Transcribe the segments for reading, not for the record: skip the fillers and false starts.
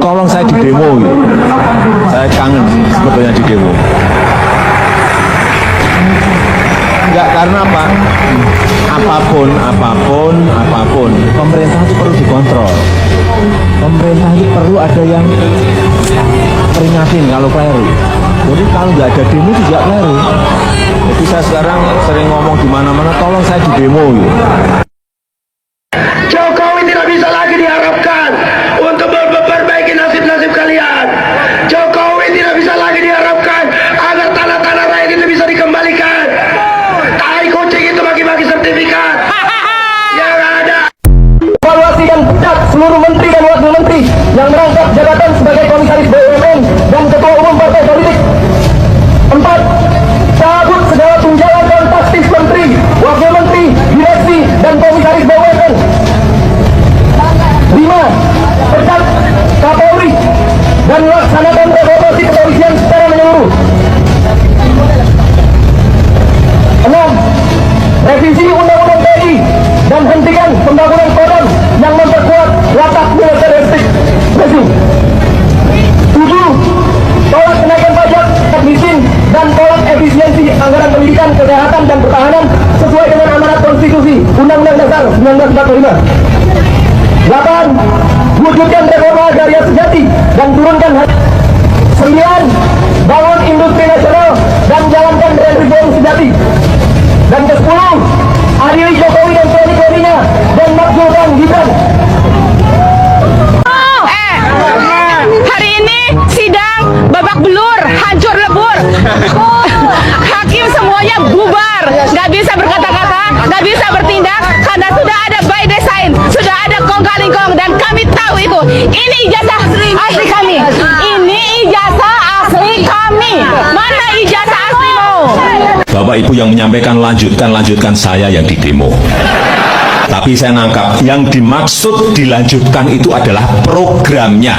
Tolong saya di demo ya. Saya kangen sebetulnya di demo. Enggak, karena apa? Apapun, pemerintah itu perlu dikontrol. Pemerintah itu perlu ada yang peringatin kalau keliru. Jadi kalau nggak ada demo itu juga keliru. Jadi saya sekarang sering ngomong di mana-mana, tolong saya di demo ya. Jokowi tidak bisa lagi diharapkan untuk memperbaiki nasib-nasib kalian. Jokowi tidak bisa lagi diharapkan agar tanah-tanah rakyat itu bisa dikembalikan. Tai kucing itu bagi-bagi sertifikat. Yang ada evaluasi dan pecat seluruh menteri dan wakil menteri yang merangkap jabatan sebagai komisaris BUMN dan ketua umum partai politik. 4. Cabut segala tunjangan dan taktis menteri, wakil menteri, direksi, dan komisaris BUMN. 5. Pecat Kapolri dan laksanakan reformasi kepolisian secara menyeluruh. 6. Revisi Undang-Undang TNI dan hentikan pembangunan Kodam yang memperkuat watak militeristik rezim. 7. Tolak kenaikan pajak, miskin, dan tolak efisiensi anggaran pendidikan, kesehatan, dan pertahanan sesuai dengan amanat konstitusi Undang-Undang Dasar 1945. 8. Wujudkan reforma agraria sejati dan turunkan harga. 9. Bangun industri nasional dan jalankan tren reform sejati. Dan ke-10, adili Jokowi dan suami-suaminya dan makzulkan Gibran. Hari ini sidang babak belur, hancur lebur. Hakim semuanya bubar, nggak bisa berkata-kata, nggak bisa bertindak karena sudah ada by design, sudah ada kong kali kong, dan kami tahu itu. Ini ijazah asli kami. Ini ijazah asli kami. Mana ijazah aslimu? Bapak Ibu yang menyampaikan lanjutkan saya yang di demo. Tapi saya nangkap yang dimaksud dilanjutkan itu adalah programnya.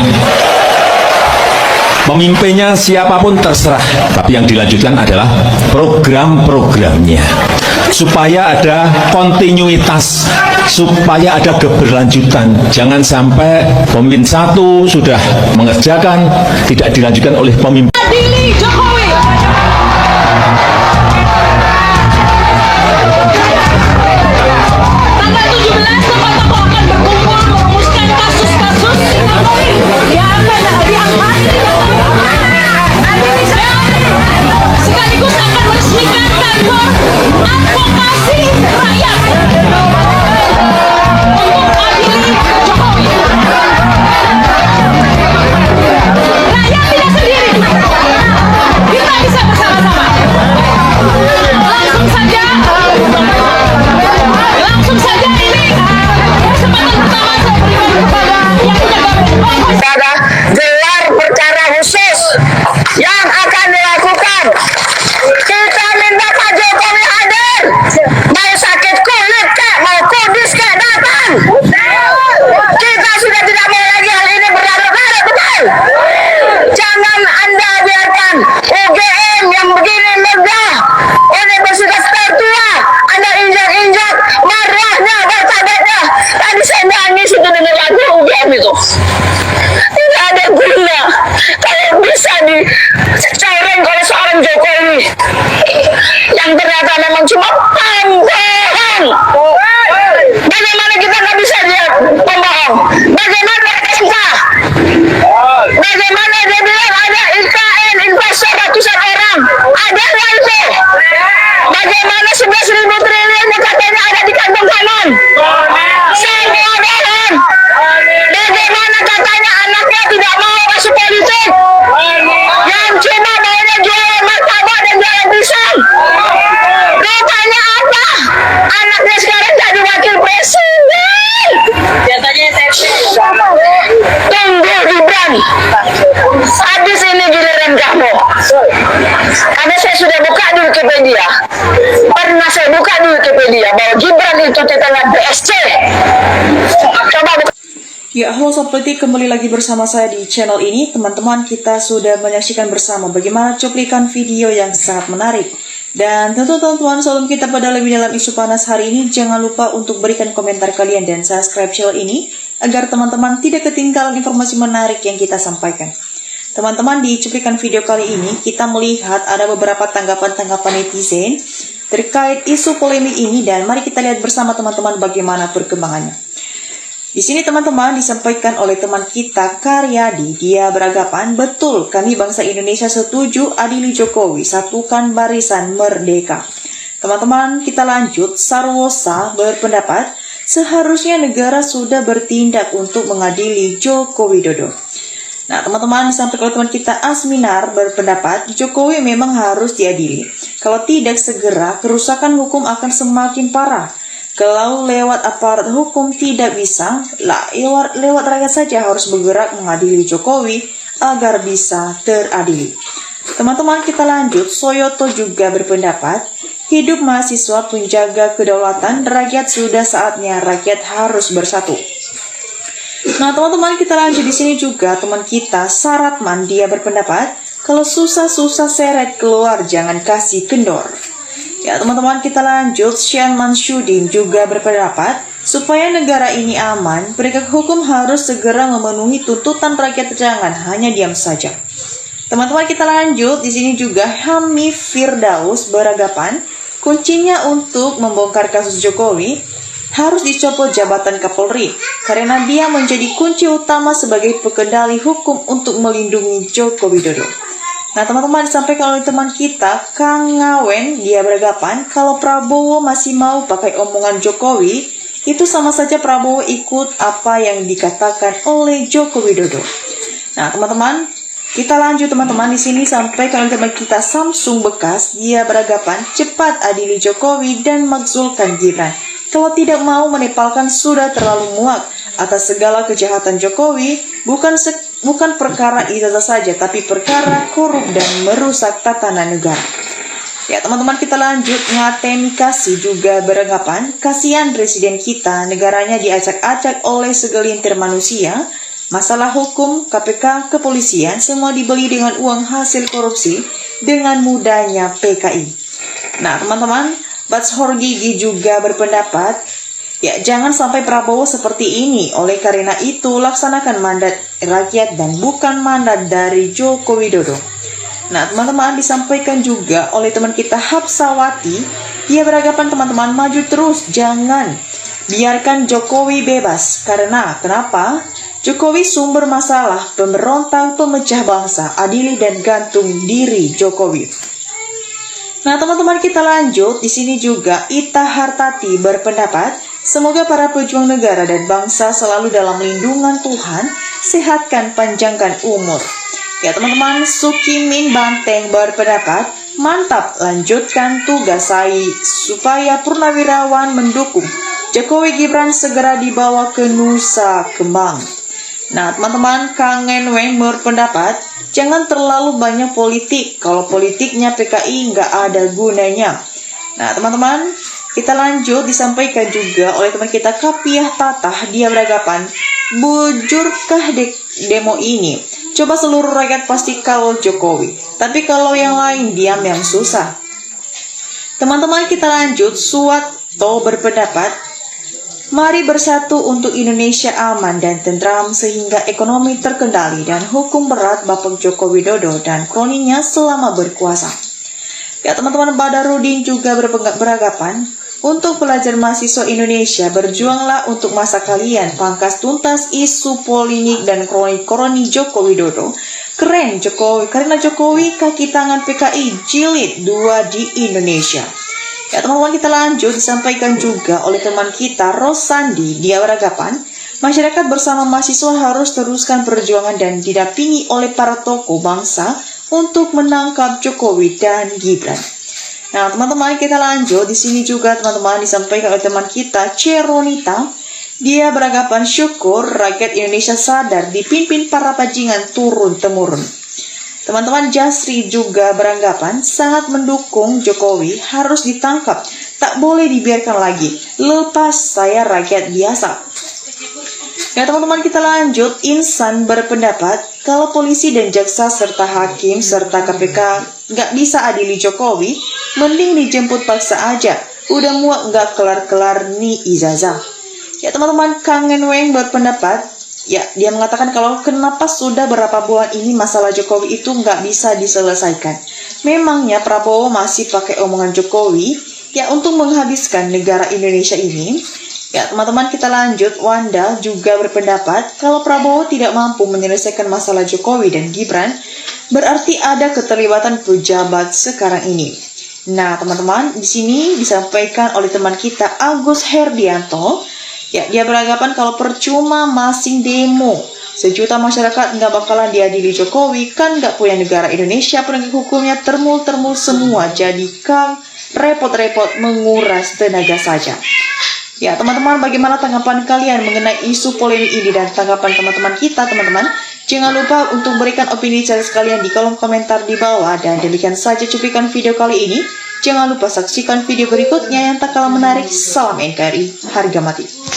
Pemimpinnya siapapun terserah, tapi yang dilanjutkan adalah program-programnya. Supaya ada kontinuitas, supaya ada keberlanjutan. Jangan sampai pemimpin satu sudah mengerjakan, tidak dilanjutkan oleh pemimpin. Adili Jokowi. Tanggal 17 tokoh-tokoh akan berkumpul merumuskan kasus-kasus yang akan diangkat. Sekaligus akan meresmikan kantor advokasi rakyat untuk adili Jokowi. Rakyat tidak sendiri, kita bisa bersama-sama. Langsung saja ini kesempatan pertama saya berikan kepada yang menjaga Gelar perkara khusus yang akan dilakukan. Kita minta Pak Jokowi hadir. Mau sakit kulit kek, mau kudus kek, datang. Kita sudah tidak mau lagi hal ini berlarut-larut, betul? Jangan Anda biarkan UGM yang begini megah, universitas tertua, Anda injak-injak marahnya, bertadanya. Tadi saya nangis itu dengar lagu UGM itu. Tidak ada guna kalau bisa dicoreng oleh seorang Jokowi yang ternyata memang cuma pembohong. Bagaimana kita nggak bisa dia pembohong? Bagaimana MK? Bagaimana dia bilang ada IKN investor ratusan orang? Ada nggak itu? Bagaimana 11.000 triliun katanya ada di kantong kanan? Semua bohong. Bagaimana katanya anaknya tidak mau masuk politik? Yang cuma maunya jualan martabak dan jualan pisang. Rupanya apa? Anaknya sekarang jadi wakil presiden. Jatahnya SMP. Tunggu Gibran. Habis ini giliran kamu. Karena saya sudah buka di Wikipedia. Pernah saya buka di Wikipedia bahwa Gibran itu titelnya BSC. Coba buka. Ya, halo Sobat Politik, kembali lagi bersama saya di channel ini. Teman-teman, kita sudah menyaksikan bersama bagaimana cuplikan video yang sangat menarik. Dan tentu teman-teman, sebelum kita pada lebih dalam isu panas hari ini, jangan lupa untuk berikan komentar kalian dan subscribe channel ini agar teman-teman tidak ketinggalan informasi menarik yang kita sampaikan. Teman-teman, di cuplikan video kali ini kita melihat ada beberapa tanggapan-tanggapan netizen terkait isu polemik ini, dan mari kita lihat bersama teman-teman bagaimana perkembangannya. Di sini teman-teman disampaikan oleh teman kita Karyadi. Dia beranggapan, betul kami bangsa Indonesia setuju adili Jokowi, satukan barisan merdeka. Teman-teman kita lanjut, Sarwosa berpendapat seharusnya negara sudah bertindak untuk mengadili Joko Widodo. Nah teman-teman disampaikan oleh teman kita Asminar berpendapat Jokowi memang harus diadili. Kalau tidak segera kerusakan hukum akan semakin parah. Kalau lewat aparat hukum tidak bisa, lewat rakyat saja harus bergerak mengadili Jokowi agar bisa teradili. Teman-teman kita lanjut, Soyoto juga berpendapat, hidup mahasiswa penjaga kedaulatan rakyat, sudah saatnya rakyat harus bersatu. Nah teman-teman kita lanjut, di sini juga teman kita Saratman, dia berpendapat, kalau susah-susah seret keluar, jangan kasih kendor. Ya teman-teman kita lanjut, Syan Mansyudin juga berpendapat supaya negara ini aman, penegak hukum harus segera memenuhi tuntutan rakyat, jangan hanya diam saja. Teman-teman kita lanjut, di sini juga Hamif Firdaus beranggapan kuncinya untuk membongkar kasus Jokowi harus dicopot jabatan Kapolri karena dia menjadi kunci utama sebagai pengendali hukum untuk melindungi Joko Widodo. Nah teman-teman disampaikan oleh teman kita Kang Ngawen, dia beranggapan kalau Prabowo masih mau pakai omongan Jokowi, itu sama saja Prabowo ikut apa yang dikatakan oleh Joko Widodo. Nah teman-teman kita lanjut, teman-teman di sini sampaikan oleh teman kita Samsung Bekas, dia beranggapan cepat adili Jokowi dan makzulkan Gibran. Kalau tidak mau menepalkan sudah terlalu muak atas segala kejahatan Jokowi, bukan perkara ijazah saja, tapi perkara korup dan merusak tatanan negara. Ya teman-teman kita lanjut, Ngatemi Kasih juga beranggapan, kasihan presiden kita, negaranya diacak-acak oleh segelintir manusia, masalah hukum, KPK, kepolisian, semua dibeli dengan uang hasil korupsi dengan mudahnya PKI. Nah teman-teman, Batshor Gigi juga berpendapat, ya jangan sampai Prabowo seperti ini, oleh karena itu laksanakan mandat rakyat dan bukan mandat dari Joko Widodo. Nah teman-teman disampaikan juga oleh teman kita Hapsawati, dia beranggapan teman-teman maju terus, jangan biarkan Jokowi bebas. Karena kenapa? Jokowi sumber masalah, pemberontak, pemecah bangsa, adili dan gantung diri Jokowi. Nah teman-teman kita lanjut, di sini juga Ita Hartati berpendapat, semoga para pejuang negara dan bangsa selalu dalam lindungan Tuhan, sehatkan panjangkan umur. Ya teman-teman, Sukimin Banteng berpendapat, mantap, lanjutkan tugas saya supaya purnawirawan mendukung Jokowi Gibran segera dibawa ke Nusa Kembang. Nah teman-teman, Kang Ngenweng berpendapat, jangan terlalu banyak politik, kalau politiknya PKI nggak ada gunanya. Nah teman-teman, kita lanjut, disampaikan juga oleh teman kita Kapiah Tatah, dia beranggapan, bujurkah demo ini? Coba seluruh rakyat pasti kawal Jokowi, tapi kalau yang lain diam yang susah. Teman-teman kita lanjut, Suwato berpendapat, mari bersatu untuk Indonesia aman dan tentram sehingga ekonomi terkendali dan hukum berat Bapak Joko Widodo dan kroninya selama berkuasa. Ya teman-teman, Badarudin juga beranggapan, untuk pelajar mahasiswa Indonesia berjuanglah untuk masa kalian, pangkas tuntas isu polemik dan kroni Joko Widodo. Keren Jokowi, karena Jokowi kaki tangan PKI jilid 2 di Indonesia. Ya teman-teman kita lanjut, disampaikan juga oleh teman kita Rosandi, dia beranggapan masyarakat bersama mahasiswa harus teruskan perjuangan dan didampingi oleh para tokoh bangsa untuk menangkap Jokowi dan Gibran. Nah teman-teman kita lanjut, di sini juga teman-teman disampaikan oleh teman kita Ceronita, dia beranggapan syukur rakyat Indonesia sadar dipimpin para bajingan turun-temurun. Teman-teman Jasri juga beranggapan sangat mendukung Jokowi, harus ditangkap, tak boleh dibiarkan lagi, lepas saya rakyat biasa. Ya teman-teman kita lanjut, Insan berpendapat kalau polisi dan jaksa serta hakim serta KPK nggak bisa adili Jokowi, mending dijemput paksa aja, udah muak nggak kelar-kelar nih ijazah. Ya teman-teman, Kang Ngen Weng berpendapat, ya dia mengatakan kalau kenapa sudah berapa bulan ini masalah Jokowi itu nggak bisa diselesaikan. Memangnya Prabowo masih pakai omongan Jokowi ya untuk menghabiskan negara Indonesia ini. Ya teman-teman, kita lanjut. Wanda juga berpendapat kalau Prabowo tidak mampu menyelesaikan masalah Jokowi dan Gibran, berarti ada keterlibatan pejabat sekarang ini. Nah teman-teman, di sini disampaikan oleh teman kita Agus Herdianto. Ya, dia beranggapan kalau percuma masing demo, sejuta masyarakat nggak bakalan diadili Jokowi, kan nggak punya negara Indonesia, penegak hukumnya termul semua, jadi Kang repot-repot menguras tenaga saja. Ya teman-teman, bagaimana tanggapan kalian mengenai isu polemik ini dan tanggapan teman-teman kita teman-teman? Jangan lupa untuk berikan opini kalian di kolom komentar di bawah. Dan demikian saja cuplikan video kali ini. Jangan lupa saksikan video berikutnya yang tak kalah menarik. Salam NKRI, harga mati.